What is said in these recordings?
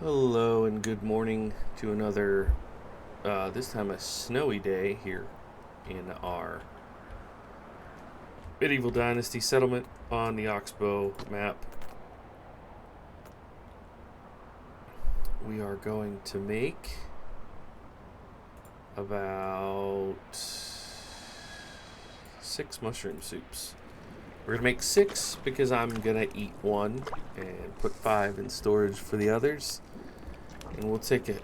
Hello and good morning to another, this time a snowy day here in our medieval dynasty settlement on the Oxbow map. We are going to make about 6 mushroom soups. We're going to make 6 because I'm going to eat 1 and put 5 in storage for the others. And we'll take a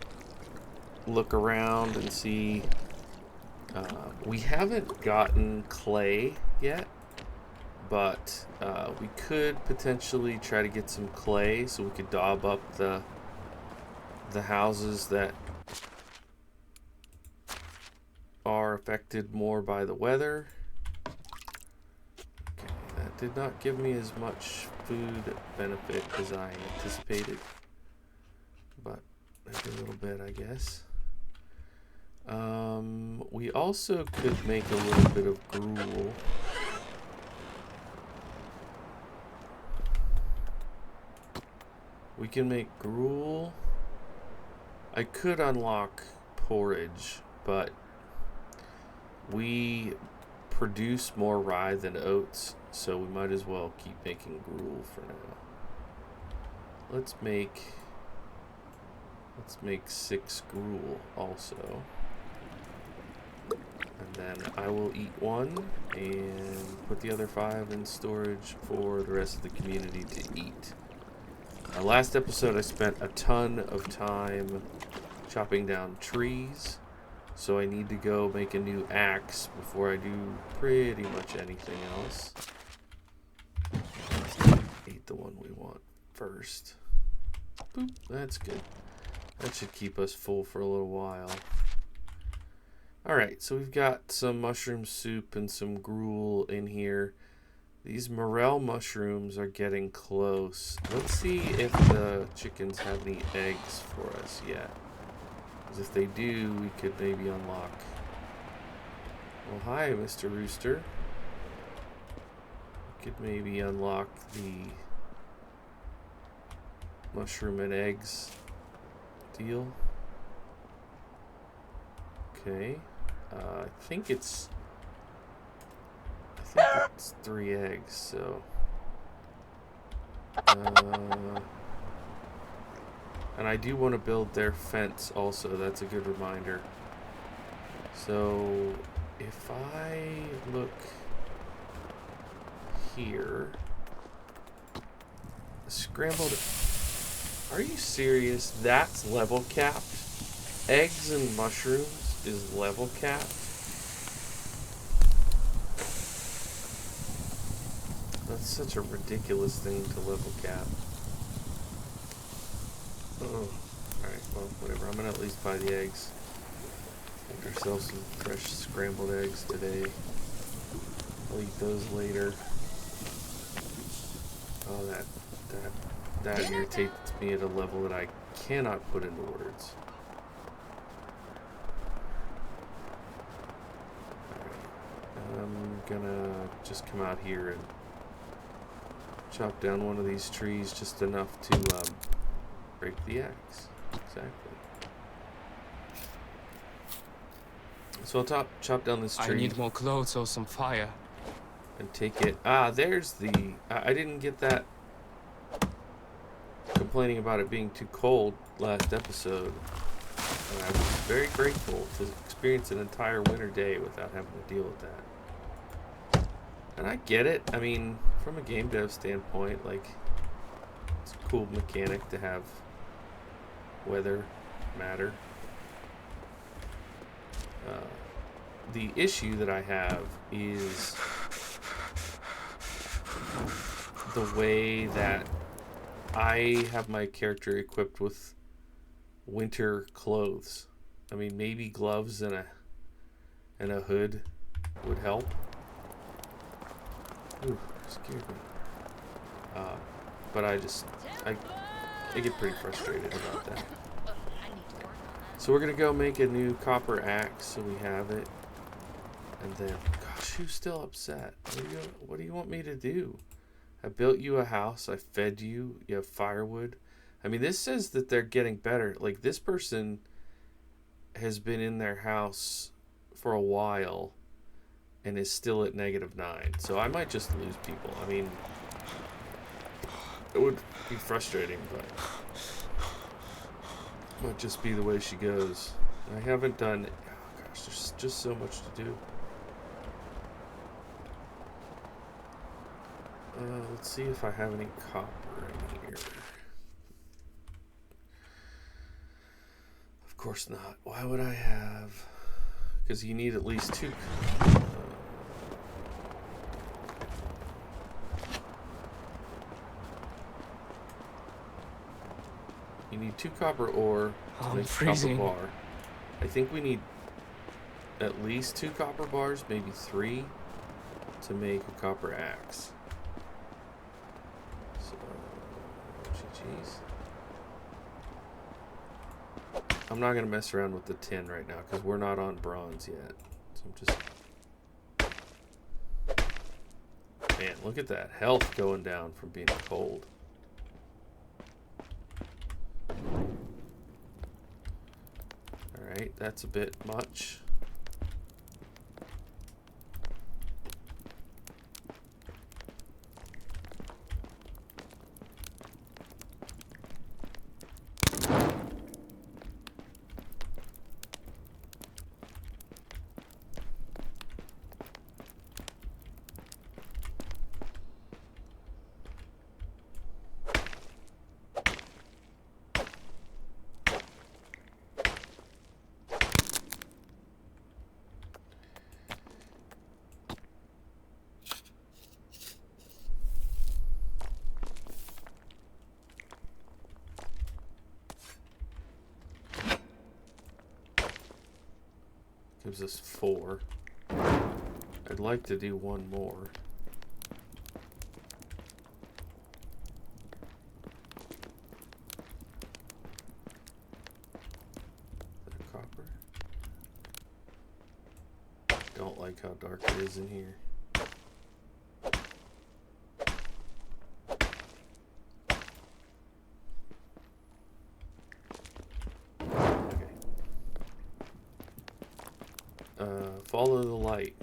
look around and see. We haven't gotten clay yet, but we could potentially try to get some clay so we could daub up the houses that are affected more by the weather. Okay, that did not give me as much food benefit as I anticipated, but maybe a little bit, I guess. We also could make a little bit of gruel. We can make gruel. I could unlock porridge, but we produce more rye than oats, so we might as well keep making gruel for now. Let's make 6 gruel also. And then I will eat 1 and put the other 5 in storage for the rest of the community to eat. Last episode I spent a ton of time chopping down trees, so I need to go make a new axe before I do pretty much anything else. Let's eat the one we want first. Boop, that's good. That should keep us full for a little while. Alright, so we've got some mushroom soup and some gruel in here. These morel mushrooms are getting close. Let's see if the chickens have any eggs for us yet. Because if they do, we could maybe unlock. Well, hi, Mr. Rooster. We could maybe unlock the mushroom and eggs deal. Okay. I think it's 3 eggs, so and I do want to build their fence also. That's a good reminder. So if I look here, scrambled, are you serious? That's level capped? Eggs and mushrooms is level capped? That's such a ridiculous thing to level cap. Oh, alright, well, whatever. I'm gonna at least buy the eggs. Make ourselves some fresh scrambled eggs today. I'll eat those later. Oh, that irritates me at a level that I cannot put into words. I'm gonna just come out here and chop down one of these trees just enough to break the axe. Exactly. So I'll chop down this tree. I need more clothes or some fire. And take it. Ah, there's the... I didn't get that complaining about it being too cold last episode. And I was very grateful to experience an entire winter day without having to deal with that. And I get it. I mean, from a game dev standpoint, like, it's a cool mechanic to have weather matter. The issue that I have is the way that I have my character equipped with winter clothes. I mean, maybe gloves and a hood would help. Ooh, scared me. But I get pretty frustrated about that. So we're gonna go make a new copper axe so we have it. And then, gosh, who's still upset? What do you want me to do? I built you a house. I fed you. You have firewood. I mean, this says that they're getting better. Like, this person has been in their house for a while and is still at -9. So I might just lose people. I mean, it would be frustrating, but it might just be the way she goes. I haven't done... Oh gosh, there's just so much to do. Let's see if I have any copper in here. Of course not. Why would I have... Because you need at least 2... You need 2 copper ore to make a copper bar. I think we need at least 2 copper bars, maybe 3, to make a copper axe. So, GG's. I'm not going to mess around with the tin right now because we're not on bronze yet. So I'm just... Man, look at that health going down from being cold. Alright, that's a bit much. Gives us 4. I'd like to do 1 more. Is that copper? Don't like how dark it is in here. Follow the light.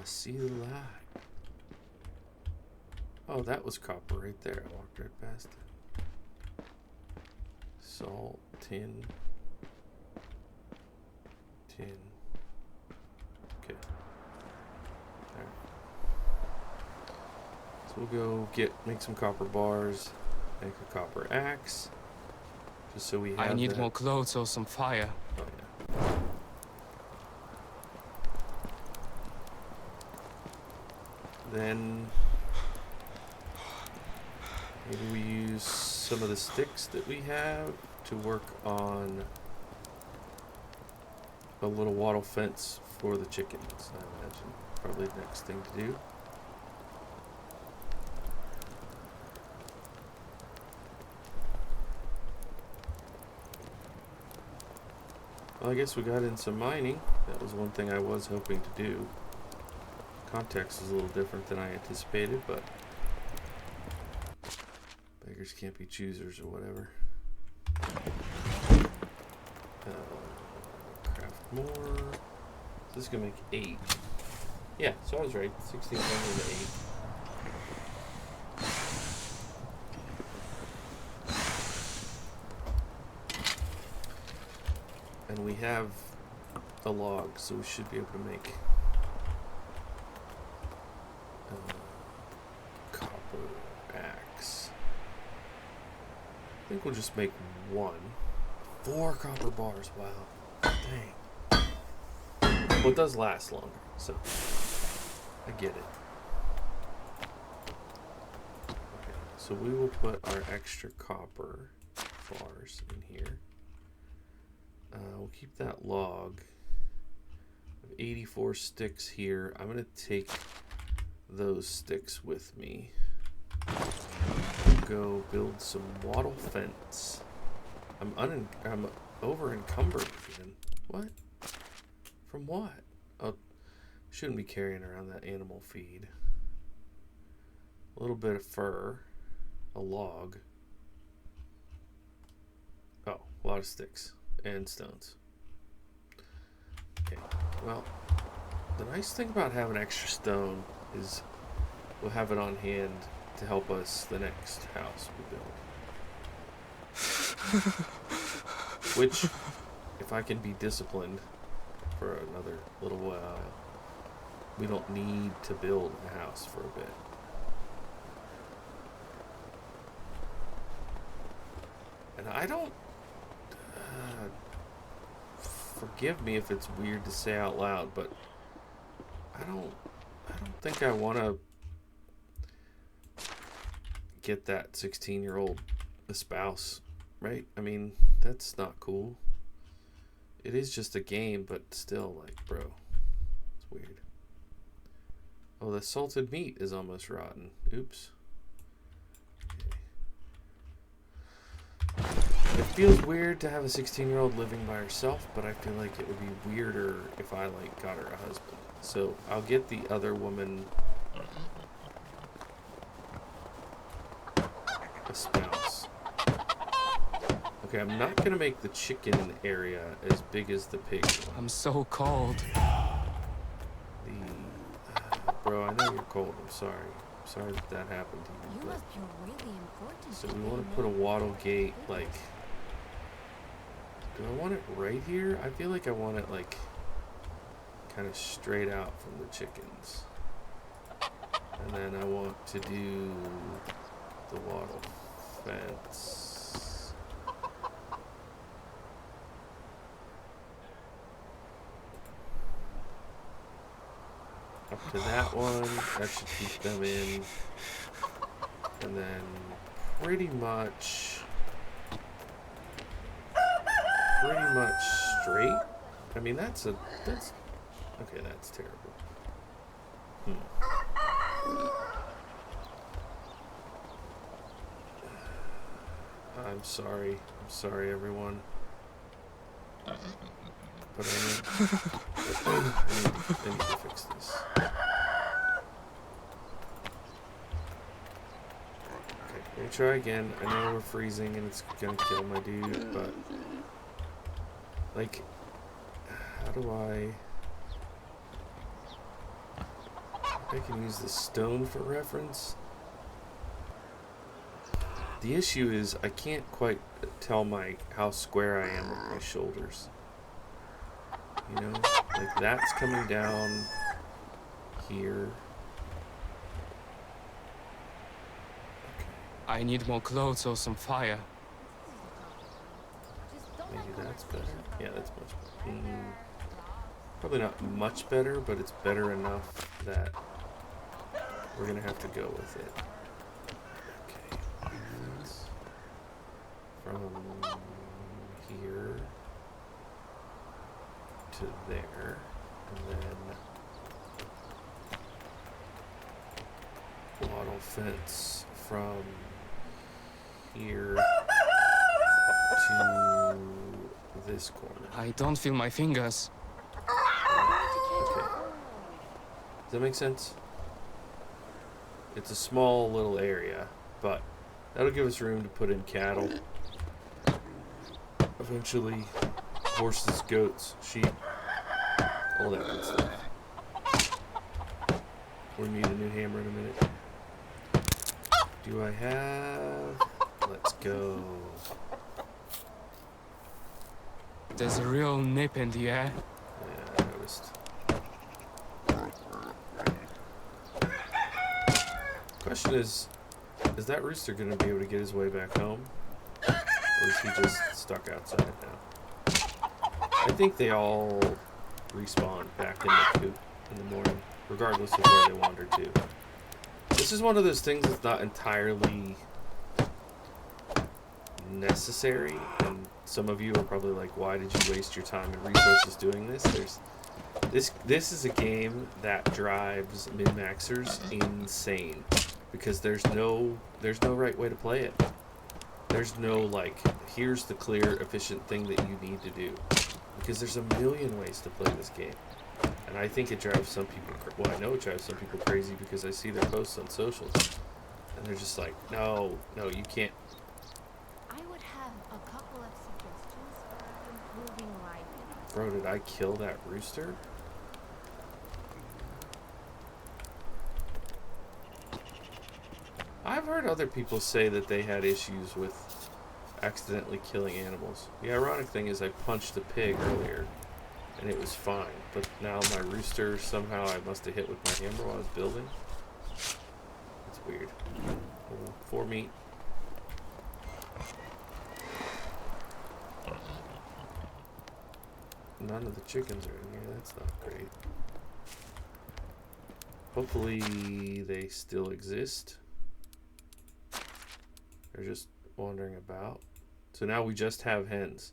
I see the light. Oh, that was copper right there. I walked right past it. Salt, tin. Tin. Okay. Alright. So we'll go make some copper bars, make a copper axe, just so we have I need that. more clothes or some fire. Oh yeah. Then maybe we use some of the sticks that we have to work on a little wattle fence for the chickens, I imagine. Probably the next thing to do. Well, I guess we got in some mining. That was one thing I was hoping to do. Context is a little different than I anticipated, but beggars can't be choosers or whatever. Craft more. So this is gonna make 8. Yeah, so I was right. 16 to 8. And we have a log, so we should be able to make copper axe. I think we'll just make 1. 4 copper bars, wow. Dang. Well, it does last longer, so I get it. Okay, so we will put our extra copper bars in here. We'll keep that log. I have 84 sticks here. I'm going to take those sticks with me. Go build some wattle fence. I'm over encumbered again. What? From what? Oh, shouldn't be carrying around that animal feed. A little bit of fur, a log. Oh, a lot of sticks and stones. Okay, well, the nice thing about having extra stone is we'll have it on hand to help us the next house we build. Which, if I can be disciplined for another little while, we don't need to build a house for a bit. And I don't... forgive me if it's weird to say out loud, but I don't think I want to get that 16-year-old espouse, right? I mean, that's not cool. It is just a game, but still, like, bro, it's weird. Oh, the salted meat is almost rotten. Oops. It feels weird to have a 16-year-old living by herself, but I feel like it would be weirder if I, like, got her a husband. So I'll get the other woman a spouse. Okay, I'm not gonna make the chicken area as big as the pig one. I'm so cold. Bro, I know you're cold. I'm sorry. I'm sorry that happened to you. You must be really important. So we want to put a wattle gate, like... Do I want it right here? I feel like I want it, like, kind of straight out from the chickens. And then I want to do the wattle fence. Up to that one. That should keep them in. And then pretty much straight. I mean, that's okay, that's terrible. I'm sorry everyone. But I need to fix this. Okay, we'll try again. I know we're freezing and it's gonna kill my dude, but like, how do I can use the stone for reference? The issue is I can't quite tell how square I am with my shoulders. You know, like that's coming down here. Okay. I need more clothes or some fire. Maybe that's better. Yeah, that's much better. Probably not much better, but it's better enough that we're gonna have to go with it. Okay. From here to there, and then wattle fence from here to this corner. I don't feel my fingers. Okay. Does that make sense? It's a small little area, but that'll give us room to put in cattle. Eventually, horses, goats, sheep, all that good stuff. We'll need a new hammer in a minute. Do I have... Let's go. There's a real nip in the air. Yeah, I noticed. Question is that rooster going to be able to get his way back home? Or is he just stuck outside now? I think they all respawn back in the coop in the morning, regardless of where they wander to. This is one of those things that's not entirely necessary, and some of you are probably like, why did you waste your time and resources doing this? This is a game that drives min-maxers insane because there's no right way to play it. There's no, like, here's the clear, efficient thing that you need to do. Because there's a million ways to play this game. And I think it drives some people, well, I know it drives some people crazy because I see their posts on socials. And they're just like, no, you can't. I would have a couple of suggestions for improving life. Bro, did I kill that rooster? I've heard other people say that they had issues with accidentally killing animals. The ironic thing is I punched the pig earlier and it was fine, but now my rooster somehow I must have hit with my hammer while I was building. It's weird. Oh, 4 meat. None of the chickens are in here. That's not great. Hopefully they still exist. They're just wandering about. So now we just have hens.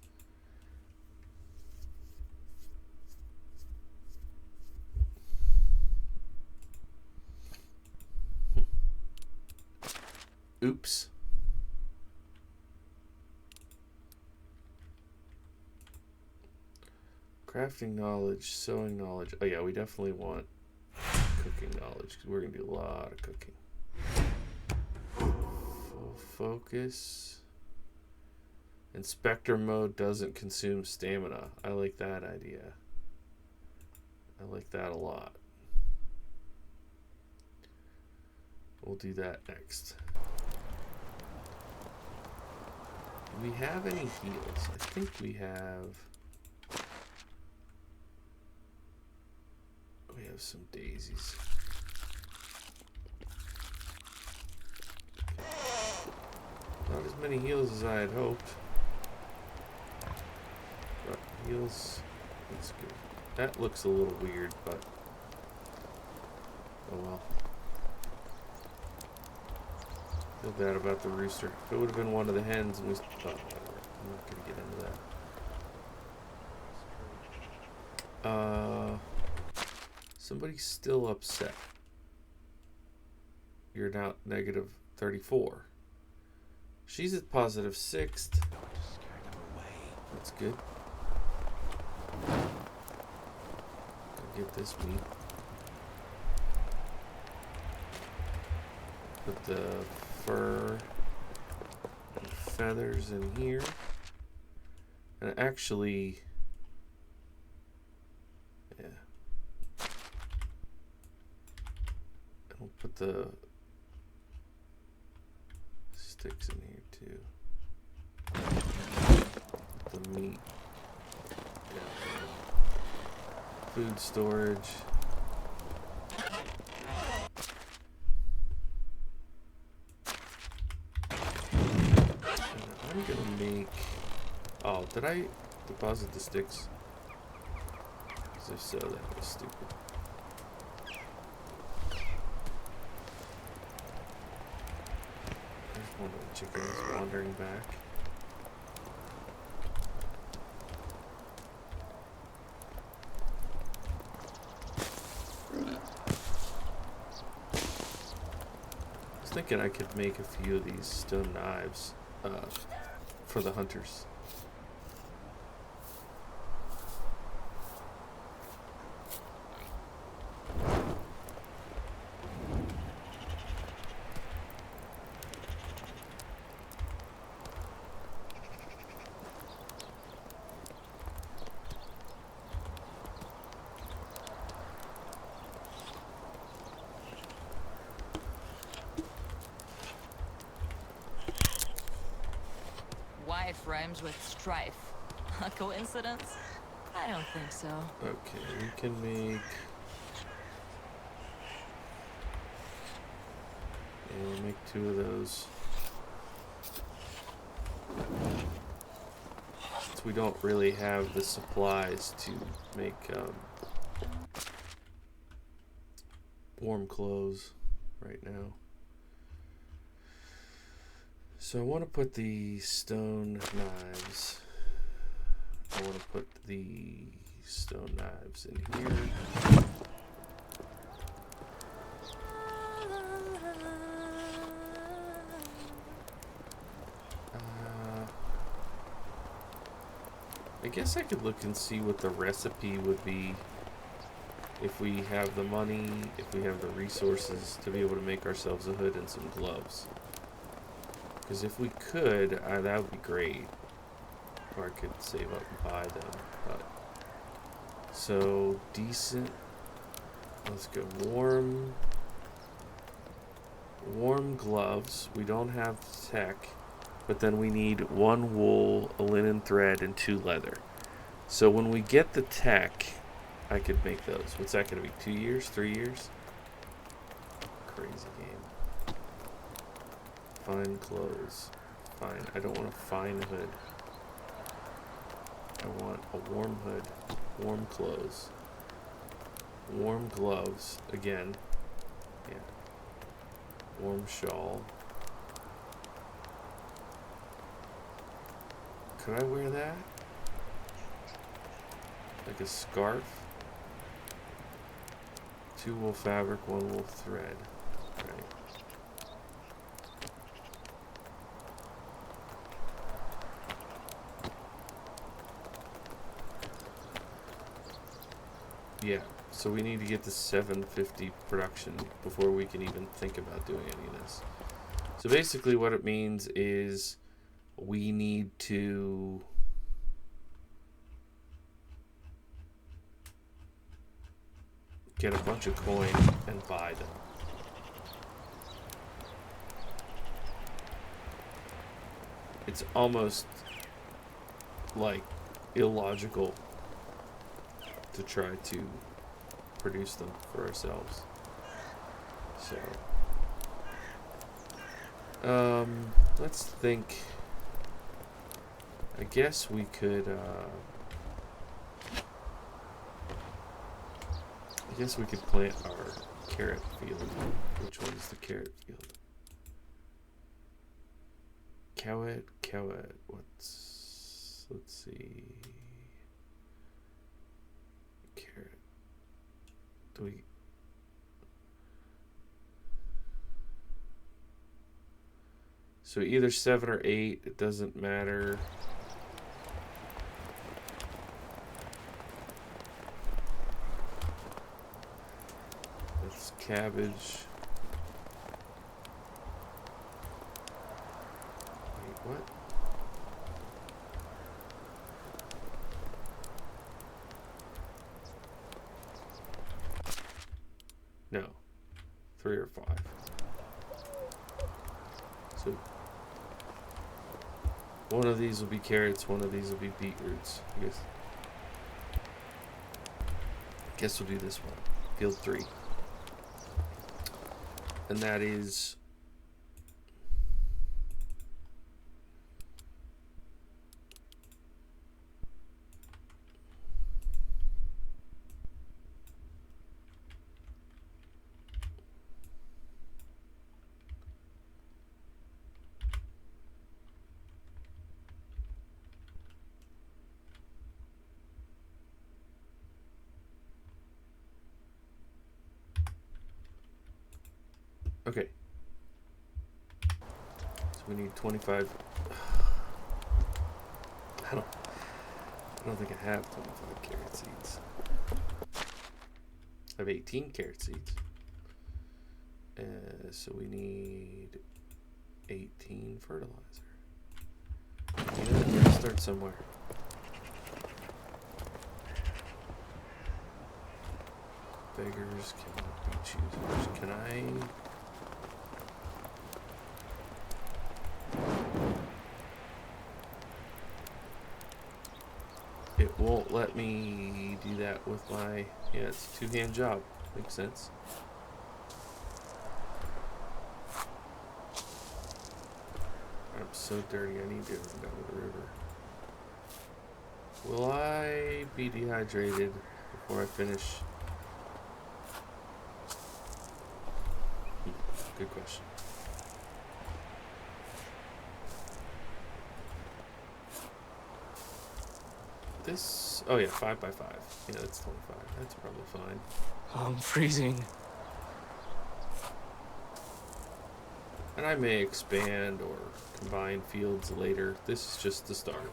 Oops. Crafting knowledge, sewing knowledge. Oh yeah, we definitely want cooking knowledge because we're going to do a lot of cooking. Full focus. Inspector mode doesn't consume stamina. I like that idea. I like that a lot. We'll do that next. Do we have any heals? I think we have. We have some daisies. Not as many heals as I had hoped. But heals, that's good. That looks a little weird, but oh well. Feel bad about the rooster. If it would have been one of the hens, and we. Oh, whatever. I'm not gonna get into that. Somebody's still upset. You're now negative 34. She's at positive 6. That's good. Get this meat. Put the fur and feathers in here. And actually, yeah. We'll put the sticks in here too. The meat. Yeah. Food storage. I'm gonna make. Oh, did I deposit the sticks? Because if so, that was stupid. There's one of the chickens wandering back. I was thinking I could make a few of these stone knives for the hunters. Wife rhymes with strife. A coincidence? I don't think so. Okay, we can make. Yeah, we'll make 2 of those. Since we don't really have the supplies to make warm clothes right now. So I want to put the stone knives. I want to put the stone knives in here. I guess I could look and see what the recipe would be if we have the money, if we have the resources to be able to make ourselves a hood and some gloves. Because if we could, that would be great. Or I could save up and buy them. But so decent. Let's go warm gloves. We don't have tech, but then we need 1 wool, a linen thread, and 2 leather. So when we get the tech, I could make those. What's that going to be? 2 years? 3 years? Crazy game. Find clothes. Fine. I don't want a fine hood. I want a warm hood. Warm clothes. Warm gloves. Again. Yeah. Warm shawl. Could I wear that? Like a scarf? 2 wool fabric, 1 wool thread. Right. Yeah, so we need to get to 750 production before we can even think about doing any of this. So basically what it means is we need to get a bunch of coin and buy them. It's almost like illogical to try to produce them for ourselves. So let's think. I guess we could plant our carrot field. Which one is the carrot field? Cowet. Let's see. Carrot. So either 7 or 8, it doesn't matter. That's cabbage. Wait, what? No. 3 or 5. So one of these will be carrots, one of these will be beetroots. I guess we'll do this one. Field 3. And that is okay. So we need 25. I don't think I have 25 carrot seeds. I have 18 carrot seeds. So we need 18 fertilizer. Yeah, let's start somewhere. Beggars cannot be choosers. Can I? It won't let me do that with my, yeah, it's a 2-hand job. Makes sense. I'm so dirty, I need to go down to the river. Will I be dehydrated before I finish? Good question. This, oh yeah, 5 by 5. Yeah, that's 25. That's probably fine. I'm freezing. And I may expand or combine fields later. This is just the start.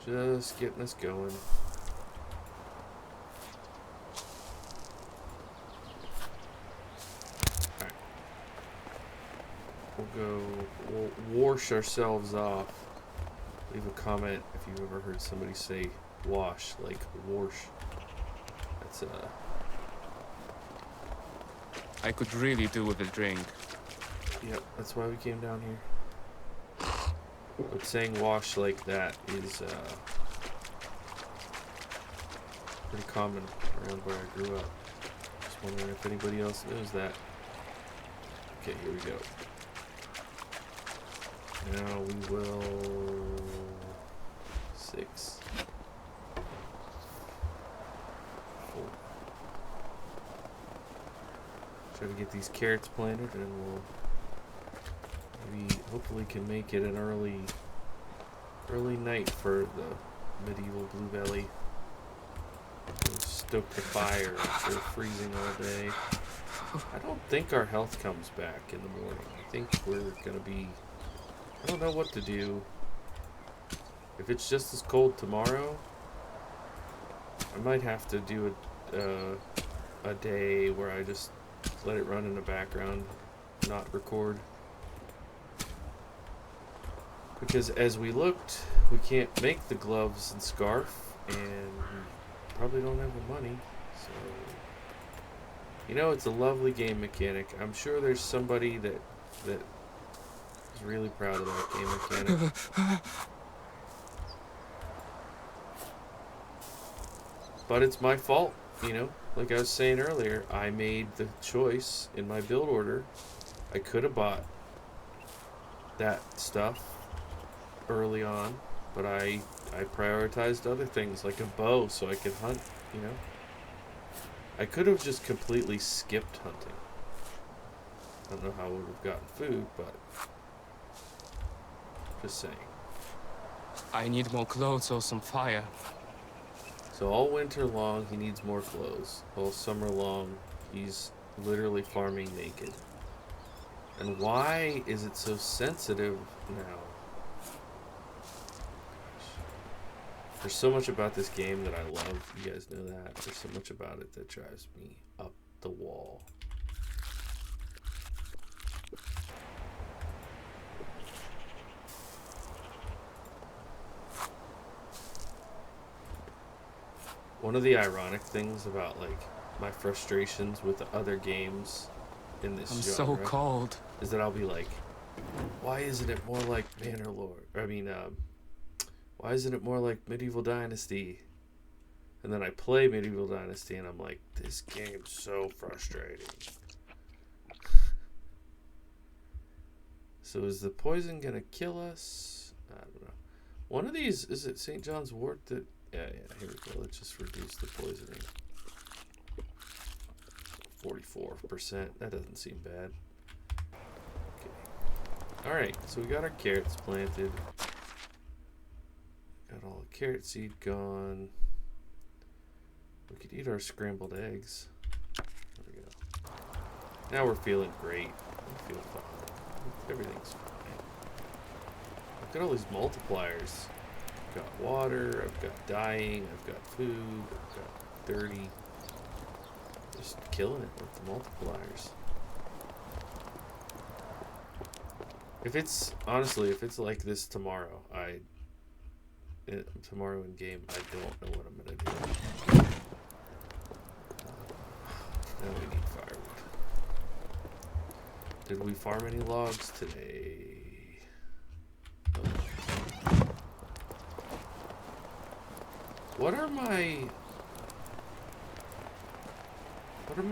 Just getting us going. Alright. We'll wash ourselves off. Leave a comment if you've ever heard somebody say wash, like wash. That's I could really do with a drink. Yep, that's why we came down here. But saying wash like that is pretty common around where I grew up. Just wondering if anybody else knows that. Okay, here we go. Now we will 6, 4. Try to get these carrots planted, and we'll maybe hopefully can make it an early night for the medieval Blue Valley. We'll stoke the fire after freezing all day. I don't think our health comes back in the morning. I think we're gonna be. I don't know what to do. If it's just as cold tomorrow, I might have to do a day where I just let it run in the background, not record. Because as we looked, we can't make the gloves and scarf, and we probably don't have the money. So, you know, it's a lovely game mechanic. I'm sure there's somebody that is really proud of that game mechanic. But it's my fault, you know? Like I was saying earlier, I made the choice in my build order. I could have bought that stuff early on, but I prioritized other things like a bow so I could hunt, you know? I could have just completely skipped hunting. I don't know how I would have gotten food, but just saying. I need more clothes or some fire. So all winter long, he needs more clothes. All summer long, he's literally farming naked. And why is it so sensitive now? There's so much about this game that I love. You guys know that. There's so much about it that drives me up the wall. One of the ironic things about like my frustrations with the other games in this I'm genre so cold. is that I'll be like, why isn't it more like Bannerlord? Why isn't it more like Medieval Dynasty? And then I play Medieval Dynasty and I'm like, this game's so frustrating. So is the poison gonna kill us? I don't know. One of these, is it St. John's wort that... Yeah, here we go. Let's just reduce the poisoning. 44%. That doesn't seem bad. Okay. Alright, so we got our carrots planted. Got all the carrot seed gone. We could eat our scrambled eggs. There we go. Now we're feeling great. We feel fine. Everything's fine. Look at all these multipliers. I've got water, I've got dyeing, I've got food, I've got 30. Just killing it with the multipliers. If it's, honestly, if it's like this tomorrow, tomorrow in game, I don't know what I'm gonna do. Now we need firewood. Did we farm any logs today? Oh. What are my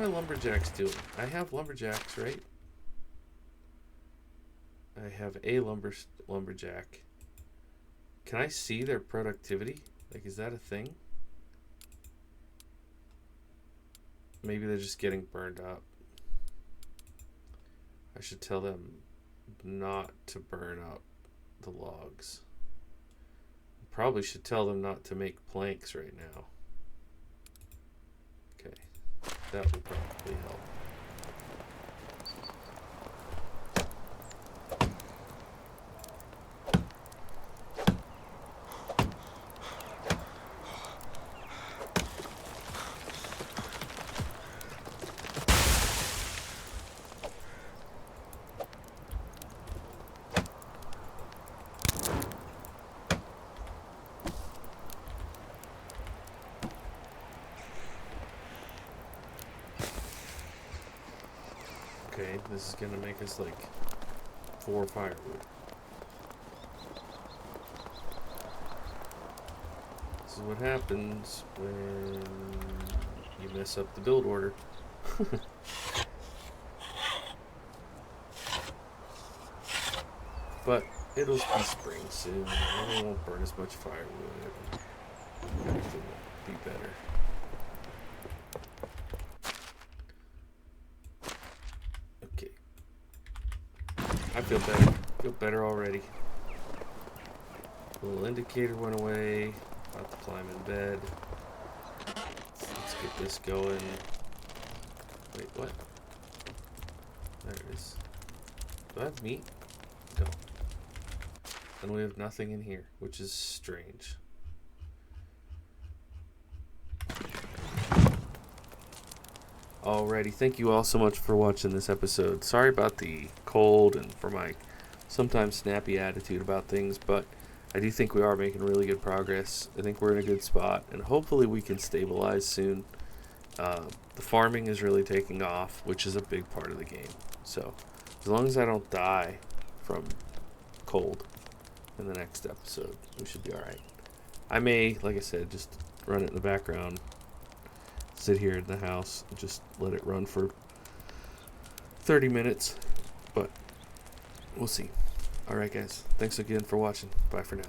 lumberjacks doing? I have lumberjacks, right? I have a lumberjack. Can I see their productivity? Like, is that a thing? Maybe they're just getting burned up. I should tell them not to burn up the logs. Probably should tell them not to make planks right now. Okay, that will probably help. Okay, this is gonna make us like 4 firewood. This is what happens when you mess up the build order. But it'll be spring soon, and it won't burn as much firewood. Everything will be better. Okay. I feel better. Feel better already. The little indicator went away. About to climb in bed. Let's get this going. Wait, what? There it is. Do I have meat? No. And we have nothing in here, which is strange. Alrighty, thank you all so much for watching this episode. Sorry about the cold and for my sometimes snappy attitude about things, but I do think we are making really good progress. I think we're in a good spot, and hopefully we can stabilize soon. The farming is really taking off, which is a big part of the game. So, as long as I don't die from cold in the next episode, we should be alright. I may, like I said, just run it in the background, sit here in the house, and just let it run for 30 minutes, but we'll see. Alright guys, thanks again for watching. Bye for now.